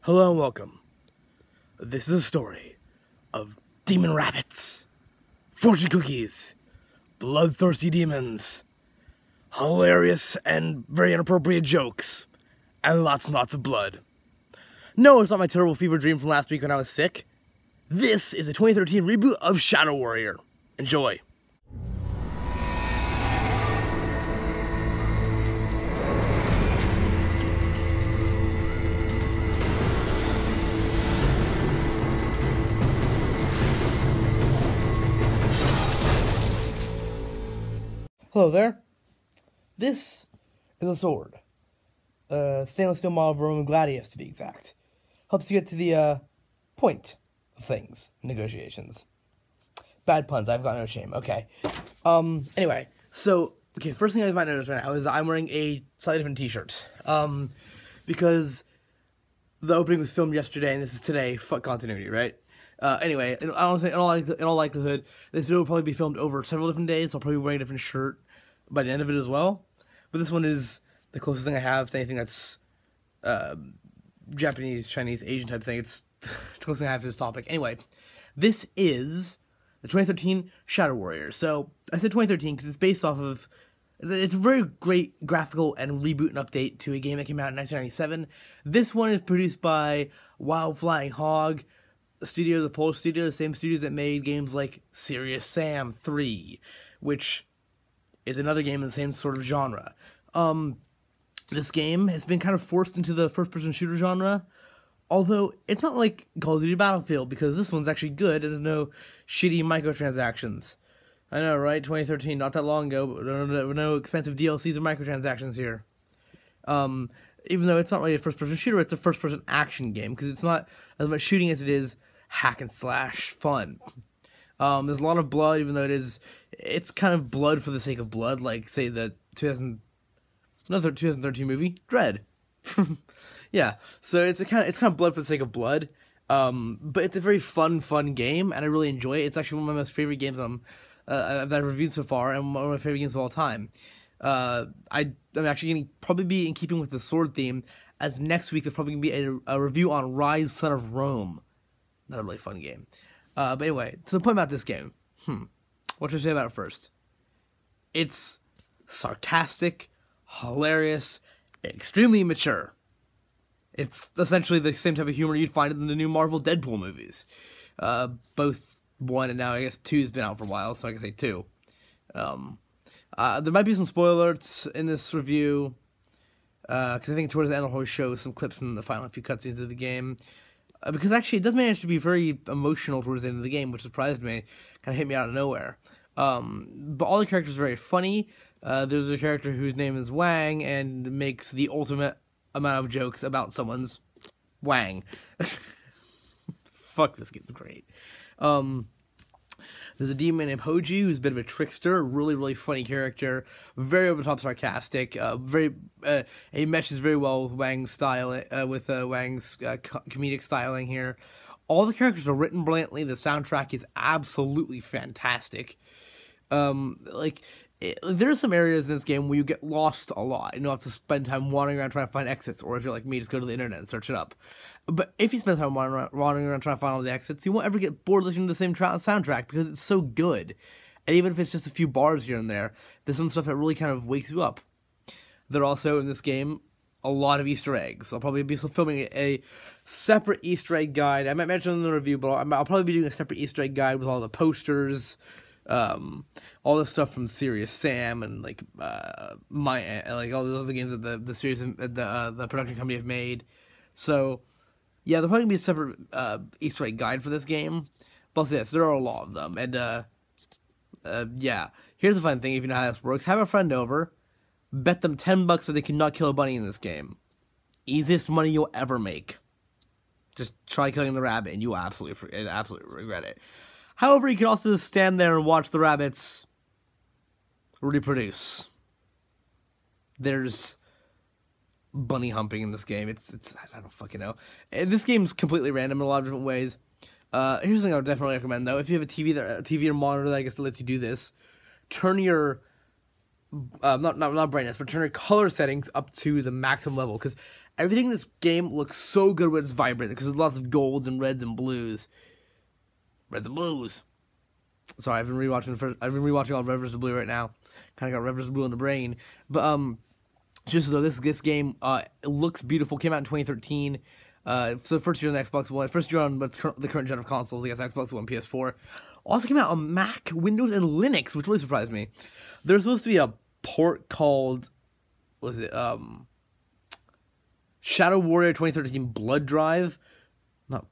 Hello and welcome. This is a story of demon rabbits, fortune cookies, bloodthirsty demons, hilarious and very inappropriate jokes, and lots and lots of blood. No, it's not my terrible fever dream from last week when I was sick. This is a 2013 reboot of Shadow Warrior. Enjoy. Hello there. This is a sword. Stainless steel model of Roman Gladius, to be exact. Helps you get to the point of things, negotiations. Bad puns, I've got no shame. Okay. Anyway, first thing you guys might notice right now is I'm wearing a slightly different t-shirt. Because the opening was filmed yesterday and this is today. Fuck continuity, right? Anyway, honestly, in all likelihood, this video will probably be filmed over several different days, so I'll probably be wearing a different shirt by the end of it as well. But this one is the closest thing I have to anything that's Japanese, Chinese, Asian type thing. It's the closest thing I have to this topic. Anyway, this is the 2013 Shadow Warrior. So, I said 2013 because it's based off of... It's a very great graphical and reboot and update to a game that came out in 1997. This one is produced by Wild Flying Hog Studio, the Polish studio, the same studios that made games like Serious Sam 3, which is another game in the same sort of genre. This game has been kind of forced into the first-person shooter genre, although it's not like Call of Duty Battlefield, because this one's actually good, and there's no shitty microtransactions. I know, right? 2013, not that long ago, but there were no expensive DLCs or microtransactions here. Even though it's not really a first-person shooter, it's a first-person action game, because it's not as much shooting as it is hack and slash fun. There's a lot of blood, even though it's kind of blood for the sake of blood, like, say, the 2013 movie, Dread. Yeah, so it's kind of blood for the sake of blood, but it's a very fun game, and I really enjoy it. It's actually one of my most favorite games that I've reviewed so far, and one of my favorite games of all time. I'm actually going to probably be in keeping with the sword theme, as next week there's probably going to be a review on Rise, Son of Rome. Another really fun game. But anyway, to the point about this game. What should I say about it first? It's sarcastic, hilarious, extremely mature. It's essentially the same type of humor you'd find in the new Marvel Deadpool movies. Both 1 and now I guess 2 has been out for a while, so I can say 2. There might be some spoilers in this review, because I think towards the end I'll show some clips from the final few cutscenes of the game. Because actually, it does manage to be very emotional towards the end of the game, which surprised me. Kind of hit me out of nowhere. But all the characters are very funny. There's a character whose name is Wang and makes the ultimate amount of jokes about someone's Wang. Fuck, this game's great. There's a demon named Hoji who's a bit of a trickster, really, really funny character, very over-the-top sarcastic, he meshes very well with Wang's style, Wang's comedic styling here. All the characters are written brilliantly, the soundtrack is absolutely fantastic. There's some areas in this game where you get lost a lot, and you'll have to spend time wandering around trying to find exits, or if you're like me, just go to the internet and search it up. But if you spend time wandering around trying to find all the exits, you won't ever get bored listening to the same soundtrack, because it's so good. And even if it's just a few bars here and there, there's some stuff that really kind of wakes you up. There are also, in this game, a lot of Easter eggs. I'll probably be filming a separate Easter egg guide. I might mention it in the review, but I'll probably be doing a separate Easter egg guide with all the posters, all the stuff from Serious Sam and all those other games that the series the production company have made. So yeah, there'll probably be a separate Easter egg guide for this game. Plus, yes, there are a lot of them, and yeah. Here's the fun thing: if you know how this works, have a friend over, bet them $10 that they cannot kill a bunny in this game. Easiest money you'll ever make. Just try killing the rabbit, and you absolutely regret it. However, you can also just stand there and watch the rabbits reproduce. There's bunny humping in this game. It's I don't fucking know. And this game's completely random in a lot of different ways. Here's something I would definitely recommend though. If you have a TV or monitor that I guess that lets you do this, turn your not brightness, but turn your color settings up to the maximum level, because Everything in this game looks so good when it's vibrant because there's lots of golds and reds and blues. Reds and blues. Sorry, I've been rewatching all Red vs. Blue right now. Kind of got Red vs. Blue in the brain. But just though this game it looks beautiful. Came out in 2013. So first year on the Xbox One. First year on the current gen of consoles. I guess Xbox One, PS4. Also came out on Mac, Windows, and Linux, which really surprised me. There's supposed to be a port called, what was it? Shadow Warrior 2013 Blood Drive. Not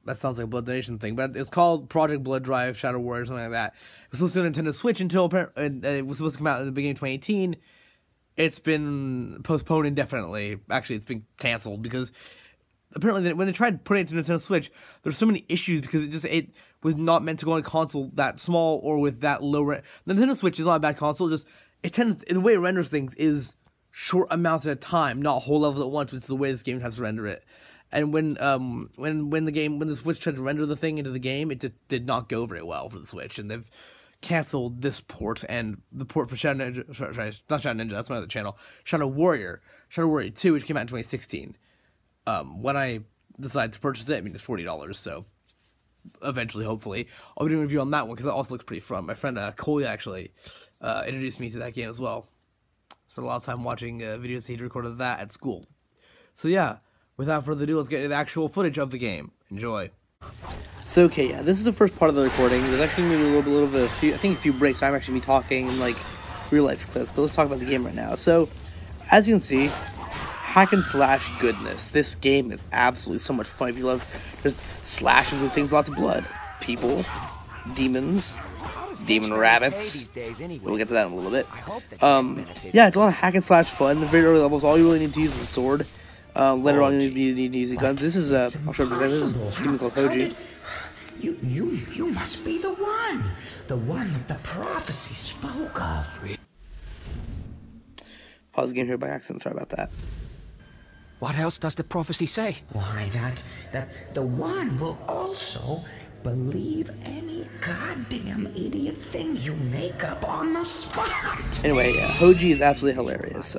that sounds like a Blood Donation thing, but it's called Project Blood Drive Shadow Warrior, something like that. It was supposed to be on Nintendo Switch until it was supposed to come out in the beginning of 2018. It's been postponed indefinitely. Actually, it's been canceled because apparently when they tried putting it to Nintendo Switch, there's so many issues because it was not meant to go on a console that small or with that low. Nintendo Switch is not a bad console. Just the way it renders things is short amounts at a time, not whole levels at once, which is the way this game has to render it. And when the Switch tried to render the thing into the game, it did not go very well for the Switch, and they've canceled this port and the port for Shadow Ninja. Sorry, not Shadow Ninja. That's my other channel. Shadow Warrior 2, which came out in 2016. When I decided to purchase it, I mean it's $40, so eventually, hopefully, I'll be doing a review on that one because that also looks pretty fun. My friend Coley actually introduced me to that game as well. Spent a lot of time watching videos he'd recorded that at school. So yeah, without further ado, let's get into the actual footage of the game. Enjoy. So okay, yeah, this is the first part of the recording. There's actually going to be a little bit of a few breaks. I'm actually be talking in like real life clips, but let's talk about the game right now. So, as you can see, hack and slash goodness. This game is absolutely so much fun. If you love just slashing through things, lots of blood, people, demons, demon rabbits. We'll get to that in a little bit. Yeah, it's a lot of hack and slash fun. The very early levels, all you really need to use is a sword. Later on, you need to use the guns. This is I'll show you this is a demon called Hoji. You must be the one that the prophecy spoke of. Pause the game here by accident. Sorry about that. What else does the prophecy say? Why, that the one will also believe any goddamn idiot thing you make up on the spot. Anyway, yeah, Hoji is absolutely hilarious.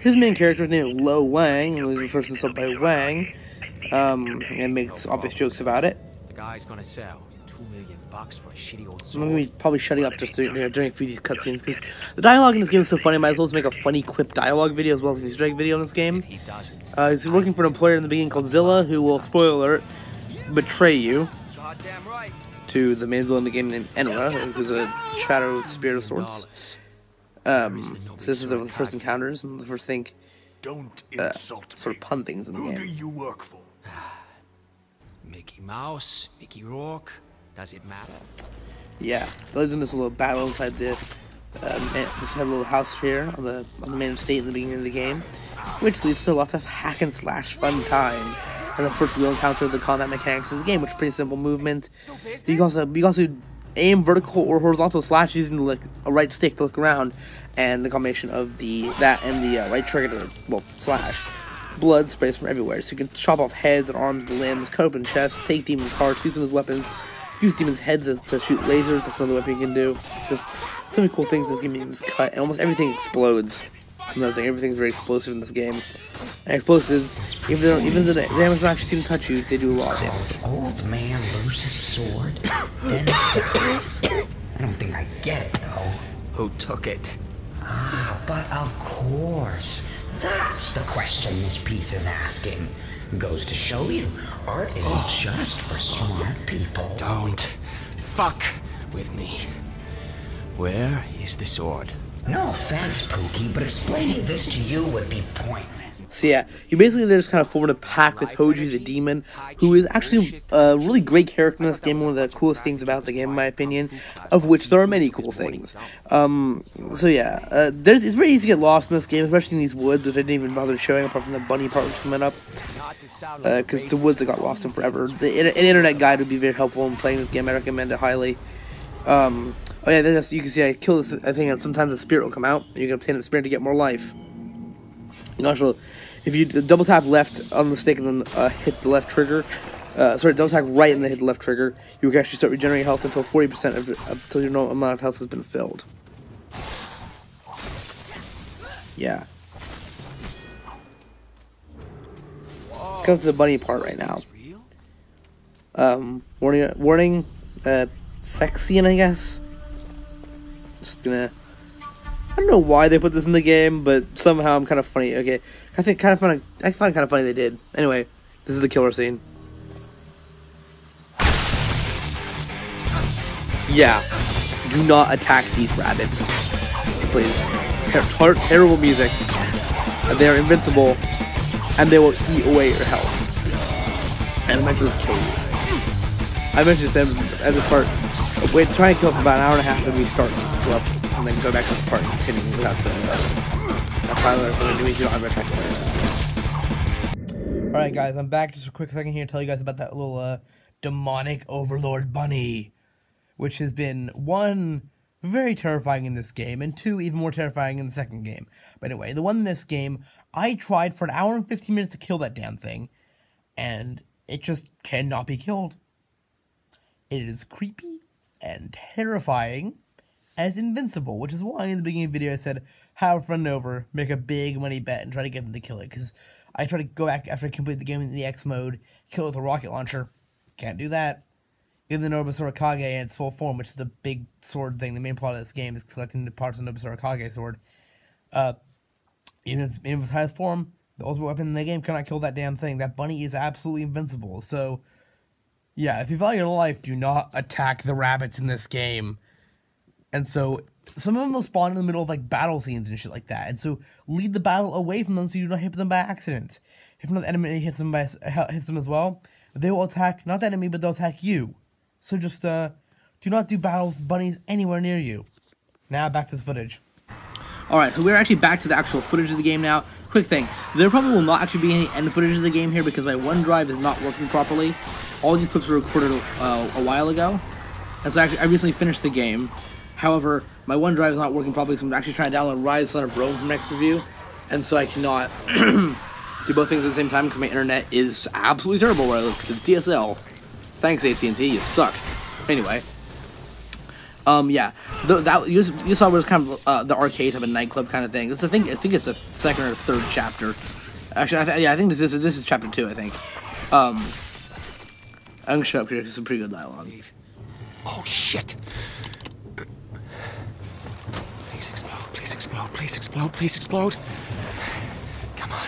His main character is named Lo Wang, and he refers to himself by Wang, and makes obvious jokes about it. The guy's gonna sell $2 million for a shitty old I'm sword. gonna be probably shutting up just during a few of these cutscenes because the dialogue in this game is so funny. I might as well just make a funny clip dialogue video as well as an Easter egg video in this game. He doesn't. He's working for an employer in the beginning called Zilla, who will, spoiler alert, betray you Goddamn right. to the main villain in the game named Enra, who's a shadow spirit of sorts. So this is the first encounters and the first thing, Don't insult sort of pun things in the Who do game. you work for? Mickey Mouse, Mickey Rourke. Does it matter? Yeah, there's in this little battle inside this little house here on the main estate in the beginning of the game, which leads to lots of hack and slash fun time. And of course, we'll encounter the combat mechanics of the game, which is pretty simple movement. You can also aim vertical or horizontal slash using like a right stick to look around, and the combination of that and the right trigger to slash. Blood sprays from everywhere, so you can chop off heads and arms and limbs, cut open chests, take demons' hearts, use them as weapons, use demons' heads to shoot lasers. That's another weapon you can do. Just so many cool things in this game. You can just cut, and almost everything explodes. Another thing, everything's very explosive in this game. And explosives, even though the damage don't actually seem to touch you, they do a lot of damage. Old man loses sword, then dies. I don't think I get it though. Who took it? Ah, but of course. That's the question this piece is asking. Goes to show you, art isn't just for smart people. Don't fuck with me. Where is the sword? No offense, Pookie, but explaining this to you would be pointless. So yeah, you basically just kind of formed a pack with Hoji the demon, who is actually a really great character in this game, one of the coolest things about the game in my opinion, of which there are many cool things. So yeah, it's very easy to get lost in this game, especially in these woods, which I didn't even bother showing apart from the bunny part which is coming up, because the woods I got lost in forever. An internet guide would be very helpful in playing this game. I recommend it highly. Oh yeah, then you can see I kill this thing, and sometimes a spirit will come out, and you can obtain a spirit to get more life. And also, if you double tap left on the stick and then hit the left trigger, double tap right and then hit the left trigger, you can actually start regenerating health until 40% until your normal amount of health has been filled. Yeah. come to the bunny part right now. Warning, sex scene, I guess. Just gonna. I don't know why they put this in the game, but somehow I'm kind of funny. Okay, I find it kind of funny they did. Anyway, this is the killer scene. Yeah, do not attack these rabbits, please. Terrible music. They are invincible, and they will eat away your health. And I mentioned this cave. I mentioned this as a part. Wait, try and kill it for about an hour and a half, and we start to up, and then go back to the part and continue without killing them. That's how I'm going to do it. You don't have to attack. Alright, guys, I'm back just a quick second here to tell you guys about that little demonic overlord bunny, which has been, one, very terrifying in this game, and two, even more terrifying in the second game. But anyway, the one in this game, I tried for an hour and 15 minutes to kill that damn thing, and it just cannot be killed. It is creepy and terrifying as invincible, which is why in the beginning of the video I said, have a friend over, make a big money bet, and try to get them to kill it, because I try to go back after I complete the game in the X mode, kill it with a rocket launcher. Can't do that. Even the Nobusora Kage in its full form, which is the big sword thing, the main plot of this game is collecting the parts of the Nobusora Kage sword. Even in its highest form, the ultimate weapon in the game cannot kill that damn thing. That bunny is absolutely invincible. So, yeah, if you value your life, do not attack the rabbits in this game. And so, some of them will spawn in the middle of, like, battle scenes and shit like that. And so, lead the battle away from them so you don't hit them by accident. If another enemy hits them as well, they will attack, not the enemy, but they'll attack you. So just, do not do battle with bunnies anywhere near you. Now, back to the footage. Alright, so we're actually back to the actual footage of the game now. Quick thing, there probably will not actually be any end footage of the game here because my OneDrive is not working properly. All these clips were recorded a while ago. And so I recently finished the game. However, my OneDrive is not working properly, so I'm actually trying to download Rise Son of Rome from Next Review. And so I cannot do both things at the same time because my internet is absolutely terrible where I live because it's DSL. Thanks, AT&T, you suck. Anyway. Yeah. You saw was kind of the arcade type of nightclub kind of thing. This, I think it's the second or third chapter. Actually, I think this is chapter 2, I think. I'm gonna shut up here because it's some pretty good dialogue. Oh, shit. Please explode, please explode, please explode, please explode. Come on.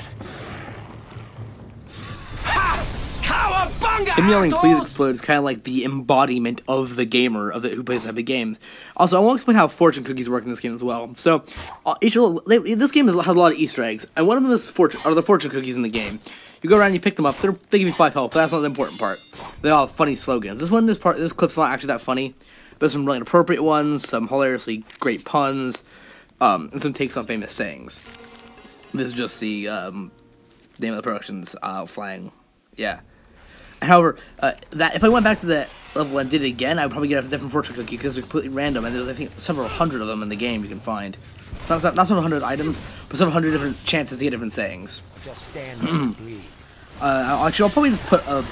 Him yelling "please explode" is kind of like the embodiment of the gamer who plays Epic Games. Also, I want to explain how fortune cookies work in this game as well. So, this game has a lot of Easter eggs, and one of them is the fortune cookies in the game. You go around, and you pick them up. They give you 5 health, but that's not the important part. They all have funny slogans. This clip's not actually that funny, but there's some really inappropriate ones, some hilariously great puns, and some takes on famous sayings. This is just the name of the production's flying. Yeah. However, that if I went back to that level and did it again, I would probably get a different fortune cookie because they're completely random, and there's, I think, several hundred of them in the game you can find. So not several hundred items, but several hundred different chances to get different sayings. Just stand and breathe. Actually, I'll probably just put a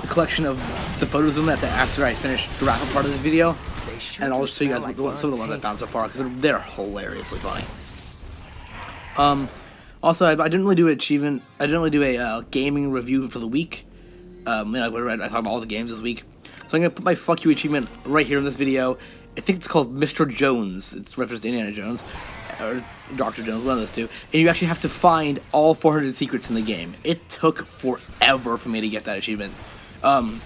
collection of the photos of them after I finish the wrap-up part of this video, and I'll just show you guys some of the ones I found so far, because they're hilariously funny. Also, I didn't really do an achievement. I didn't really do a gaming review for the week. I talked about all the games this week. So I'm going to put my fuck you achievement right here in this video. I think it's called Mr. Jones. It's referenced to Indiana Jones. Or Dr. Jones, one of those two. And you actually have to find all 400 secrets in the game. It took forever for me to get that achievement. And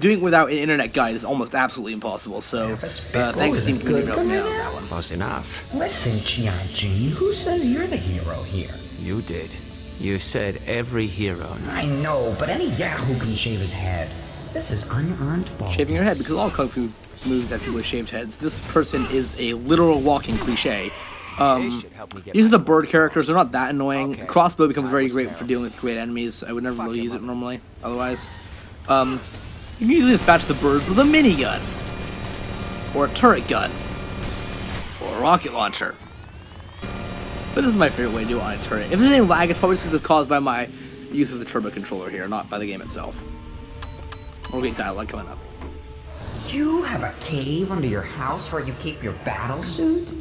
doing it without an internet guide is almost absolutely impossible. So, thanks to Team Community for helping me out on that one. Close enough. Listen, Chianji, who says you're the hero here? You did. You said every hero. I know, but any yahoo can shave his head. This is unearned baldness. Shaving your head, because all kung fu movies have people with shaved heads. This person is a literal walking cliche. These are the bird characters. They're not that annoying. Okay. Crossbow becomes very great for dealing with great enemies. I would never really use it normally, otherwise. You can usually dispatch the birds with a minigun. Or a turret gun. Or a rocket launcher. But this is my favorite way to do it on a turret. If there's any lag, it's probably just because it's caused by my use of the turbo controller here, not by the game itself. We'll get dialogue coming up. You have a cave under your house where you keep your battle suit?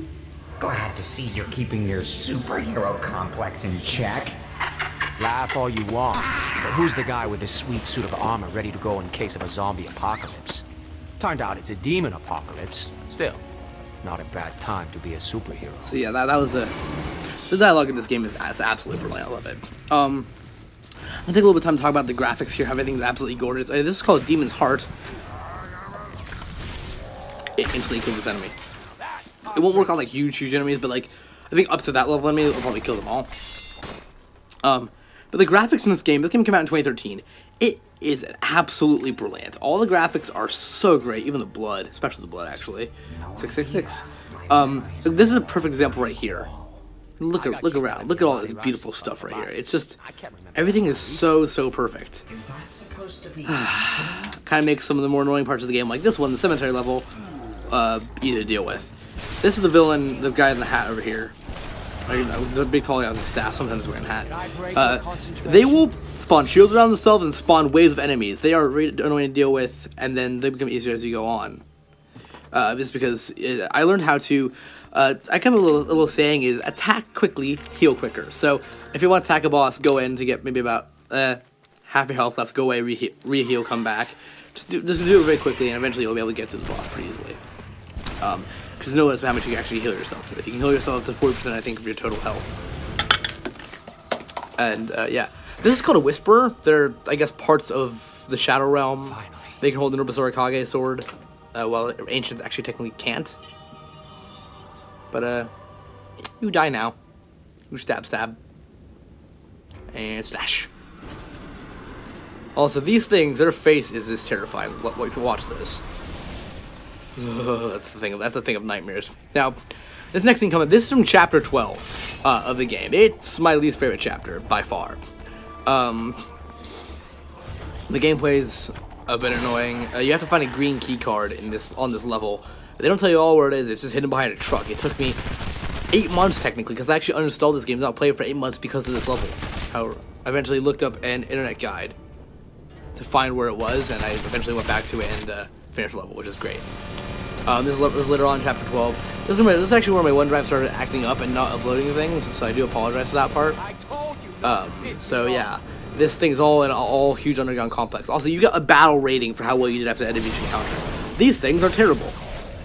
Glad to see you're keeping your superhero complex in check. Laugh all you want, but who's the guy with his sweet suit of armor ready to go in case of a zombie apocalypse? Turned out it's a demon apocalypse. Still, not a bad time to be a superhero. So yeah, that was the dialogue in this game is absolutely brilliant. I love it. I'll take a little bit of time to talk about the graphics here. Everything's absolutely gorgeous. This is called Demon's Heart. It instantly kills this enemy. It won't work on like huge enemies, but like I think up to that level enemy, it'll probably kill them all. But the graphics in this game came out in 2013. It is absolutely brilliant. All the graphics are so great, even the blood, especially the blood actually. 666. This is a perfect example right here. Look around. Look at all this beautiful stuff right here. It's just everything is so perfect. Kind of makes some of the more annoying parts of the game, like this one, the cemetery level, easy to deal with. This is the villain, the guy in the hat over here. The big tall guy with the staff, sometimes wearing a hat. They will spawn shields around themselves and spawn waves of enemies. They are really annoying to deal with, and then they become easier as you go on. Just because I learned how to. I kind of a little saying is attack quickly, heal quicker. So if you want to attack a boss, go in to get maybe about half your health left. Go away, re-heal, come back. Just do it very quickly, and eventually you'll be able to get to the boss pretty easily. Because notice how much you can actually heal yourself with it. You can heal yourself up to 40%, I think, of your total health. And yeah, this is called a Whisperer. They're, I guess, parts of the Shadow Realm. Finally. They can hold the Nobusori Kage sword, while Ancients actually technically can't. But you die now. You stab, and slash. Also, these things, their face is just terrifying. To watch this. That's the thing of nightmares. Now, this next thing coming. This is from chapter 12 of the game. It's my least favorite chapter by far. The gameplay's a bit annoying. You have to find a green key card on this level. They don't tell you all where it is. It's just hidden behind a truck. It took me 8 months technically because I actually uninstalled this game. Not played it for 8 months because of this level. However, I eventually looked up an internet guide to find where it was, and I eventually went back to it and finished the level, which is great. This is later on in chapter 12. This is actually where my OneDrive started acting up and not uploading things, so I do apologize for that part. So yeah, this thing's all in all huge underground complex. Also, you get a battle rating for how well you did after enemies you encounter. These things are terrible.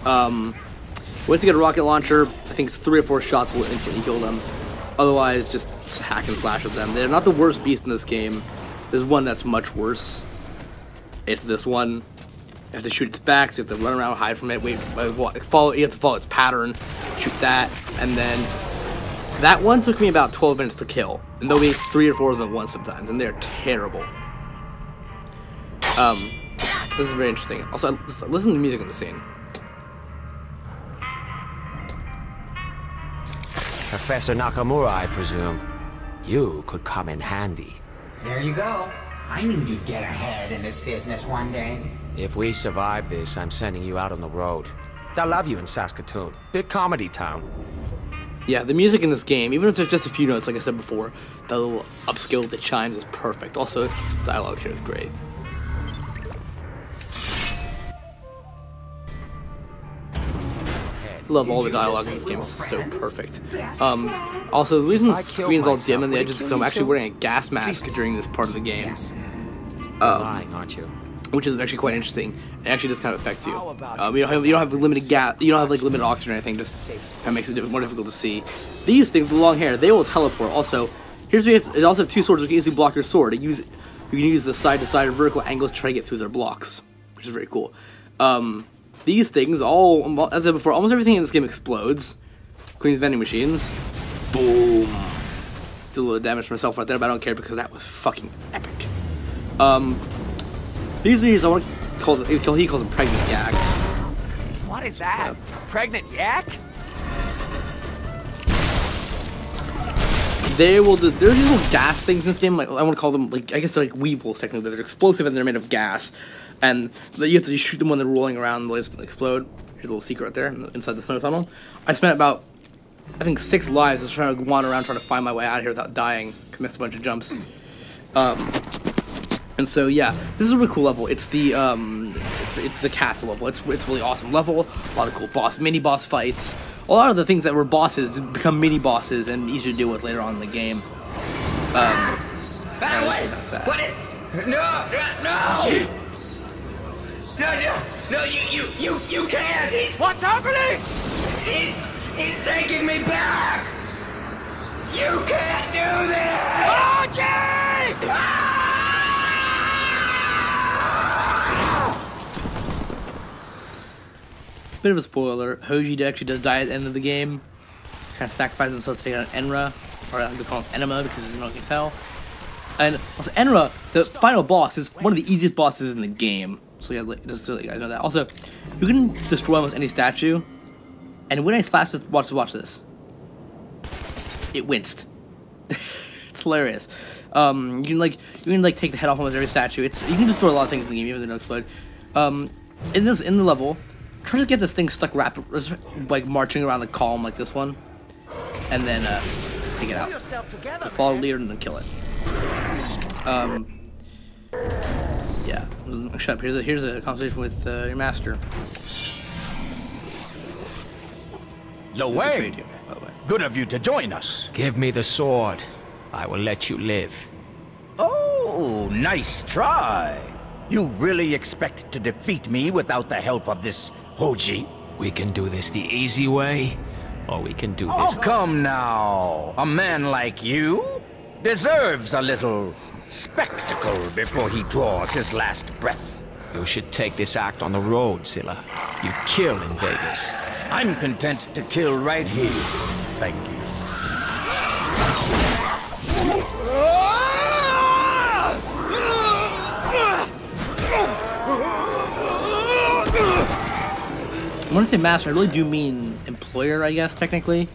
Once you get a rocket launcher, I think it's 3 or 4 shots will instantly kill them. Otherwise, just hack and slash with them. They're not the worst beast in this game. There's one that's much worse. It's this one. You have to shoot its back, so you have to run around, hide from it, you have to follow its pattern, shoot that, and then that one took me about 12 minutes to kill. And there'll be 3 or 4 of them at once sometimes, and they're terrible. This is very interesting. Also, listen to the music in the scene. Professor Nakamura, I presume. You could come in handy. There you go. I knew you'd get ahead in this business one day. If we survive this, I'm sending you out on the road. They'll love you in Saskatoon. Big comedy town. Yeah, the music in this game, even if there's just a few notes, like I said before, that little upscale that chimes is perfect. Also, dialogue here is great. Love all the dialogue in this game. It's so perfect. Also, the reason the screen's all dim on the edges is because I'm actually wearing a gas mask during this part of the game. Lying, aren't you? Which is actually quite interesting. It actually does kind of affect you. You don't have limited gas. You don't have like limited oxygen or anything. Just kind of makes it more difficult to see. These things with long hair, they will teleport. Also, here's it also have 2 swords which can easily block your sword. You can use the side to side vertical angles to try to get through their blocks, which is very cool. These things, as I said before, almost everything in this game explodes. Including the vending machines. Boom. Did a little damage to myself right there, but I don't care because that was fucking epic. These I want to call them, he calls them pregnant yaks. What is that? Pregnant yak? They will do, there's these little gas things in this game, like, I want to call them, like, I guess they're like weevils technically, but they're explosive and they're made of gas. And you have to shoot them when they're rolling around and they'll instantly explode. Here's a little secret right there, inside the snow tunnel. I spent about, I think, 6 lives just trying to wander around trying to find my way out of here without dying. Missed a bunch of jumps. And so yeah, this is a really cool level. It's the castle level. It's really awesome level. A lot of cool mini boss fights. A lot of the things that were bosses become mini bosses and easier to deal with later on in the game. Wait! What is... No! No, you can't! What's happening? He's taking me back! You can't do this! Archie! Bit of a spoiler, Hoji actually does die at the end of the game. Kind of sacrifices himself to take out Enra, or I'm going to call him Enema because you know, can tell. And also, Enra, the final boss, is one of the easiest bosses in the game. So yeah, just so you guys know that. Also, you can destroy almost any statue, and when I slash this, watch this. It winced. It's hilarious. You can take the head off almost every statue. You can destroy a lot of things in the game, even though they don't explode. In the level, try to get this thing stuck like marching around the column like this one, and then take it out. Follow the leader and then kill it. Yeah. Shut up. Here's a conversation with your master. Lo Wang, good of you to join us. Give me the sword. I will let you live. Oh, nice try. You really expect to defeat me without the help of this Hoji? We can do this the easy way, or we can do this... Oh, come now. A man like you deserves a little spectacle before he draws his last breath. You should take this act on the road, Zilla. You kill in Vegas. I'm content to kill right here. Thank you. When I say master, I really do mean employer, I guess, technically.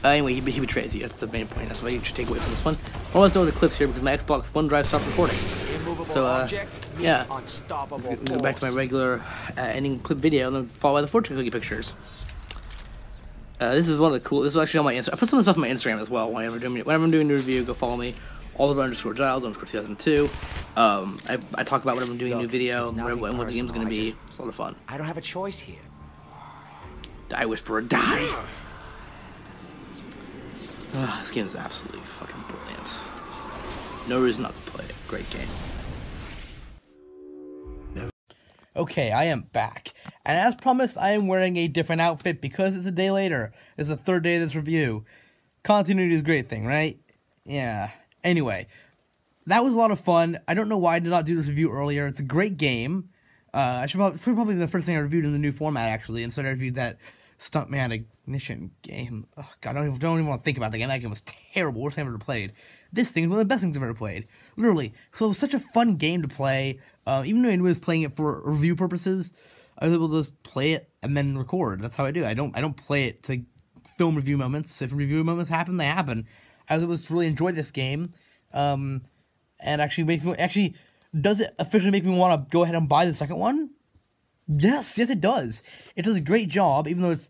Anyway, he betrays you. That's the main point. That's what you should take away from this one. I want to know the clips here because my Xbox One drive stopped recording. So, yeah. Go back to my regular ending clip video and then followed by the fortune cookie pictures. This is one of the cool. This is actually on my Instagram. I put some of the stuff on my Instagram as well. Whenever I'm doing the review, go follow me. Oliver_Giles _2002. I talk about whenever I'm doing a new video and what the game's going to be. It's a lot of fun. I don't have a choice here. Die, Whisperer, die! This game is absolutely fucking brilliant. No reason not to play it. Great game. Okay, I am back. And as promised, I am wearing a different outfit because it's a day later. It's the third day of this review. Continuity is a great thing, right? Yeah. Anyway, that was a lot of fun. I don't know why I did not do this review earlier. It's a great game. I should probably be the first thing I reviewed in the new format, actually. Instead, I reviewed that Stuntman Ignition game. Oh, God, I don't even want to think about the game. That game was terrible. Worst thing I've ever played. This thing is one of the best things I've ever played. Literally. So it was such a fun game to play. Even though I was playing it for review purposes, I was able to just play it and then record. That's how I do it. I don't play it to film review moments. If review moments happen, they happen. I was able to really enjoy this game. And actually does it officially make me want to go ahead and buy the second one? Yes, it does. It does a great job, even though it's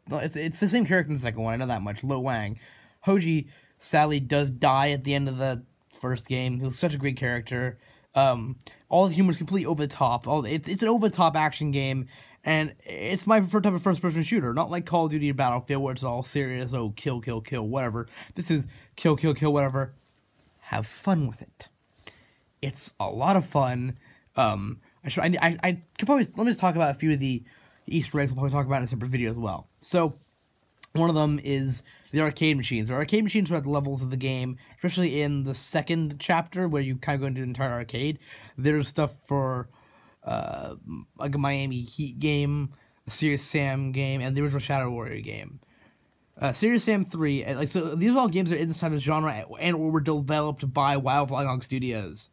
the same character in the second one. I know that much. Lo Wang. Hoji sadly does die at the end of the first game. He was such a great character. All the humor is completely over the top. It's an over the top action game, and it's my preferred type of first person shooter. Not like Call of Duty or Battlefield where it's all serious. Oh, kill, kill, kill, whatever. This is kill, kill, kill, whatever. Have fun with it. It's a lot of fun. I could probably, let me just talk about a few of the Easter eggs. We'll probably talk about in a separate video as well. So, one of them is the arcade machines. The arcade machines are at the levels of the game, especially in the second chapter where you kind of go into the entire arcade. There's stuff for like a Miami Heat game, a Serious Sam game, and the original Shadow Warrior game. Serious Sam 3, so these are all games that are in this type of genre and or were developed by Wild Flying Hog Studios.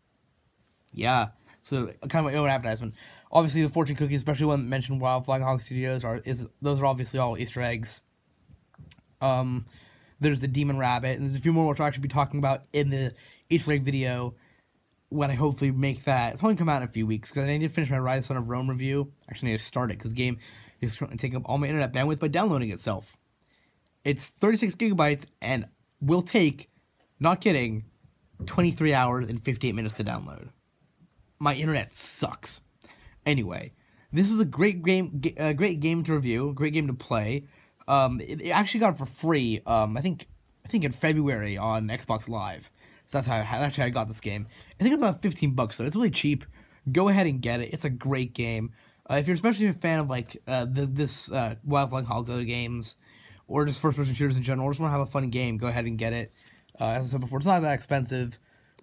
Yeah, so kind of my own advertisement. Obviously, the fortune cookies, especially one that mentioned Wild Flying Hog Studios, those are obviously all Easter eggs. There's the Demon Rabbit, and there's a few more which I'll actually be talking about in the Easter egg video when I hopefully make that. It's probably come out in a few weeks, because I need to finish my Rise Son of Rome review. Actually, I need to start it, because the game is currently taking up all my internet bandwidth by downloading itself. It's 36 gigabytes, and will take, not kidding, 23 hours and 58 minutes to download. My internet sucks. Anyway, this is a great game to review, a great game to play. It actually got it for free, I think in February on Xbox Live. So that's how I got this game. I think it's about $15 though. It's really cheap. Go ahead and get it. It's a great game. If you're especially a fan of like this Wildflying Hog other games, or just first-person shooters in general, or just want to have a fun game, go ahead and get it. As I said before, it's not that expensive.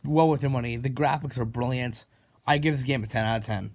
Well worth your money. The graphics are brilliant. I give this game a 10 out of 10.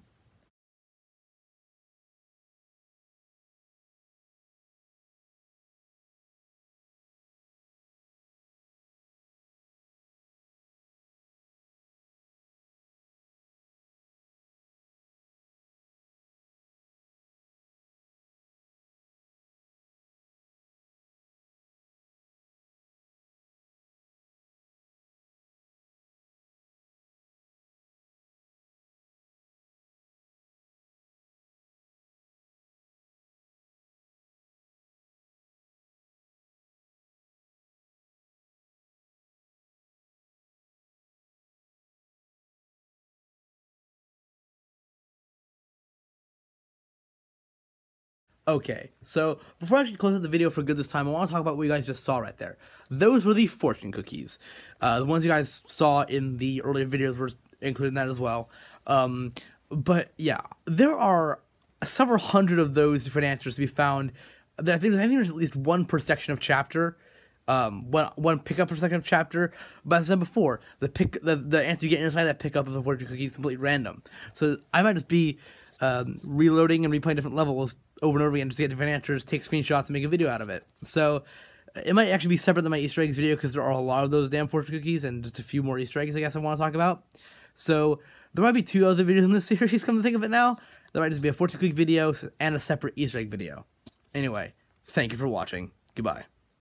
Okay, so before I actually close out the video for good this time, I want to talk about what you guys just saw right there. Those were the fortune cookies. The ones you guys saw in the earlier videos were included in that as well. But yeah, there are several hundred of those different answers to be found. I think there's at least one per section of chapter. One pickup per section of chapter. But as I said before, the answer you get inside that pickup of the fortune cookie is completely random. So I might just be reloading and replaying different levels over and over again just to get different answers, take screenshots, and make a video out of it. So it might actually be separate than my Easter eggs video because there are a lot of those damn fortune cookies and just a few more Easter eggs I guess I want to talk about. So there might be 2 other videos in this series, come to think of it now. There might just be a fortune cookie video and a separate Easter egg video. Anyway, thank you for watching. Goodbye.